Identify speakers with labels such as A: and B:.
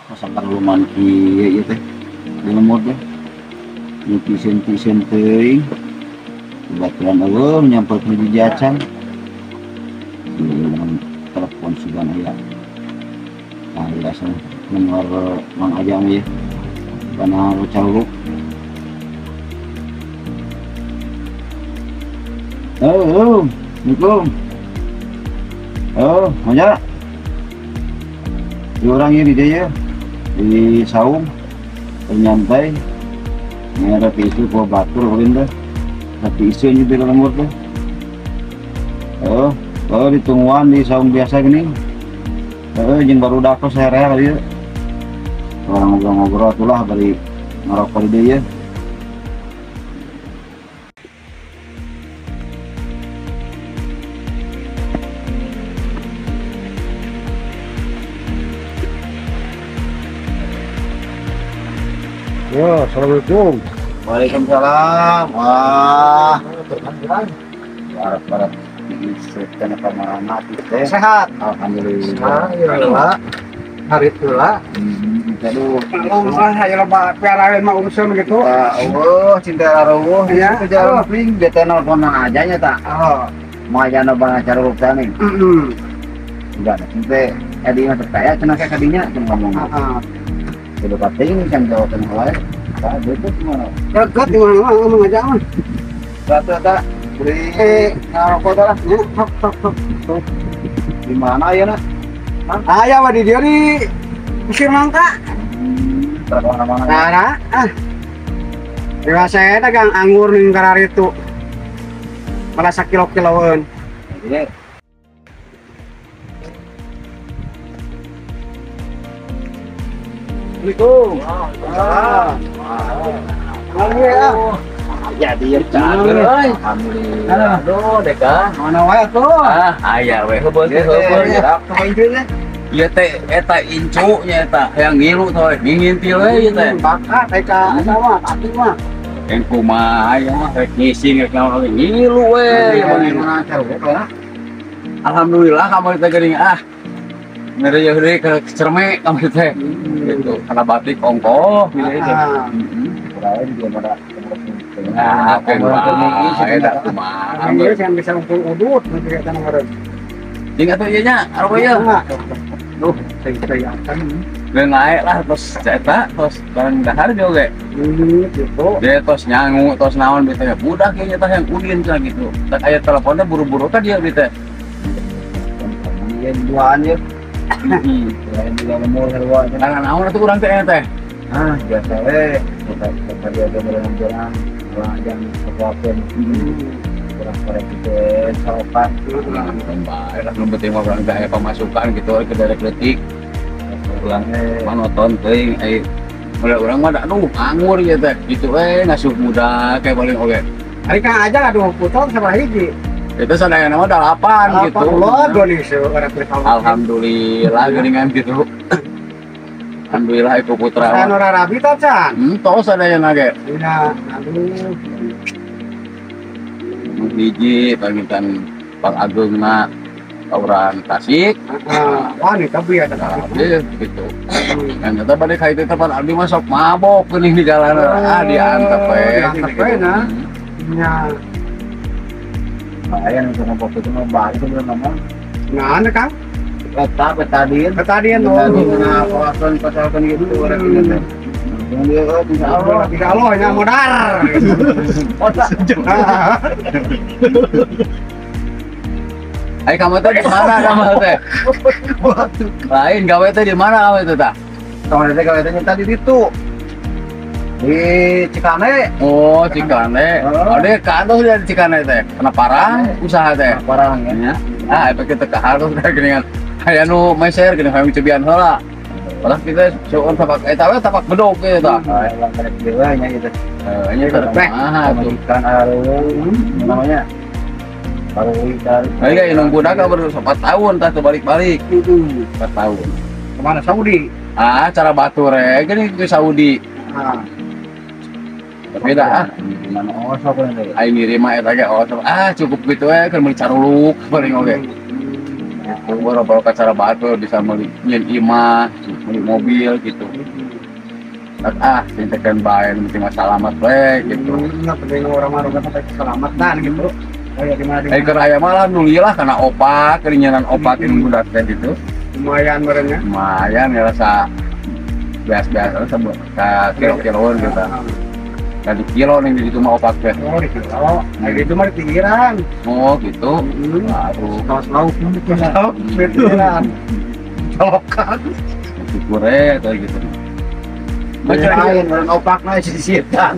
A: Masakan luman kieu teh. Di lemur teh. Nyuti-senti teuing. Kebetulan eueuh nyamperkeun di Jacan. Telepon sugan aya. Nah, biasa nomor Mang Ajang ya. Kana Caluk. Assalamualaikum. Manja. Di orang ini dia ya. Di saung penyantai ada isu ko batur ulin dah tapi isunya di lemur tuh ditungguan di saung biasa gini jeung baru dako seher dia orang ngobrol-ngobrol itulah bari ngerokok di dia.
B: Ya, assalamualaikum.
A: Waalaikumsalam. Wah, barat diisukan apa mati teh.
B: Sehat.
A: Alhamdulillah.
B: Alhamdulillah. Hari itulah.
A: Aduh.
B: Ayo loba piarain mah urusan gitu.
A: Allah, cinta rawuh.
B: Ya.
A: Itu jalan pling dia teleponan aja nya tak.
B: Oh.
A: Mau aja nambah acara rukta nih. Enggak, nanti edi mah terkaya cenah ka kadinya ngomong.
B: Heeh.
A: Kudu pating kan jawaban wae. Tah betul gimana?
B: Dekat di mana ngomong aja mah.
A: Tata beri ngarokok dah.
B: Ya, sok.
A: Di mana ya nak?
B: Aya wa di dieu di Mesir Mangka.
A: Mana-mana.
B: Nah, dewasa saya dagang anggur ning karar itu. Malah sakilo-kiloan.
A: Jadi
B: Assalamualaikum.
A: Waalaikumsalam. Jadi ya cager euy. Alhamdulillah. Aduh, deka.
B: Mana wae tuh?
C: Aya we heubeul teh heubeul. Ieu teh eta incu nya eta yang ngilu teh ngintil we ieu teh.
B: Bakat eka sama tapi mah.
C: Yang kumaha aya mah rek ngising rek naon lagi ngilu we. Alhamdulillah kamu teh geuning ngeri deui ke cerme kamu teh. Gitu. Kana batik ongkoh gitu.
A: Lain dia pada
C: Nah, eta kumaha.
B: Dia yang bisa ngumpul udut nanti kita ngeureun.
C: Jeung atuh ieu nya aroba ieu.
B: Duh, saya akan
C: Geus naik lah terus eta terus bareng dahar juga.
B: gitu.
C: Dia tos nyangu tos naon gitu ya budak kayaknya teh yang udin teh gitu tak aya teleponnya buru-buru kan dia gitu
A: dia duaan ya. Lain juga lemur harua.
C: tangan naon atuh urang teh teh
A: Biasa kita dia ada jalan-jalan malah yang kewapen kurang gitu sopan
C: bae lah nu penting mah urang teh aya pemasukan gitu ke derek detik pulangnya monoton teuing mulai urang mah aduh anggur ya teh gitu ngasuh muda kayak paling oge
B: Hari Kang aja aduh putung sama hiji.
C: itu sadaya nama 8 gitu
B: Allah Indonesia orang bertahu.
C: alhamdulillah geuningan gitu alhamdulillah iku putra
B: Saya Nora Rabi tah can.
C: tos sadaya nage
B: Dina aduh.
C: hiji pangitan Bang Agung na orang Tasik
B: Wah nih tapi ya tadi.
C: Abdi gitu kan kita balik ka itu tempat Abdi masuk mabok geuning di jalan diantep we
B: diantep we, nah. Ya.
A: Ayan untuk ngopok itu mau balik itu nama
B: Nah, anda Kang.
A: petadin
B: Ketadian tuh.
A: nah pasalkan gitu orang ini
B: Insya Allah ya modar.
C: Ai kamu teh di mana kamu teh lain gawe teh di mana kamu itu tah
A: kalau nanti kalau tanya tadi itu di Cikane
C: oh Cikane ada kantor dari Cikane teh kena parang usaha teh
A: parang ya
C: efek kita ke harus teh geuningan aya nu meser geuning hayang cebian heula Padahal kita suon tapak tapak bedog gitu tah.
A: yang merek dewa nya gitu
C: Nya termah tuh.
A: ikan arum namanya arum ikan
C: Aya nunggu daga baru 4 tahun tah balik-balik. 4 tahun.
B: Kemana Saudi?
C: Cara batur gini ke Saudi. Beda
A: mana osok kan
C: ai ngirim mah eta ge cukup gitu kan meuli caruluk paling oge. beberapa acara batu bisa beli imah, beli mobil gitu. Sintekan baik, penting masalah selamat gitu.
B: Nggak penting orang-orang kata keselamatan gitu. Kayak di mana?
C: Keraya malah nulilah karena opak, keringanan opak yang udah gitu.
B: Lumayan merenya.
C: Lumayan ya rasa biasa-biasa sebut kilo-kiloan gitu. Tadi kilo nih di rumah opak teh.
B: Oh di kilo. Nah itu mah di pinggiran.
C: Oh gitu. Baru
B: Tahu betulan. Tokan.
C: syukure atau gitu.
A: Macam lain, orang opak naik sisitan.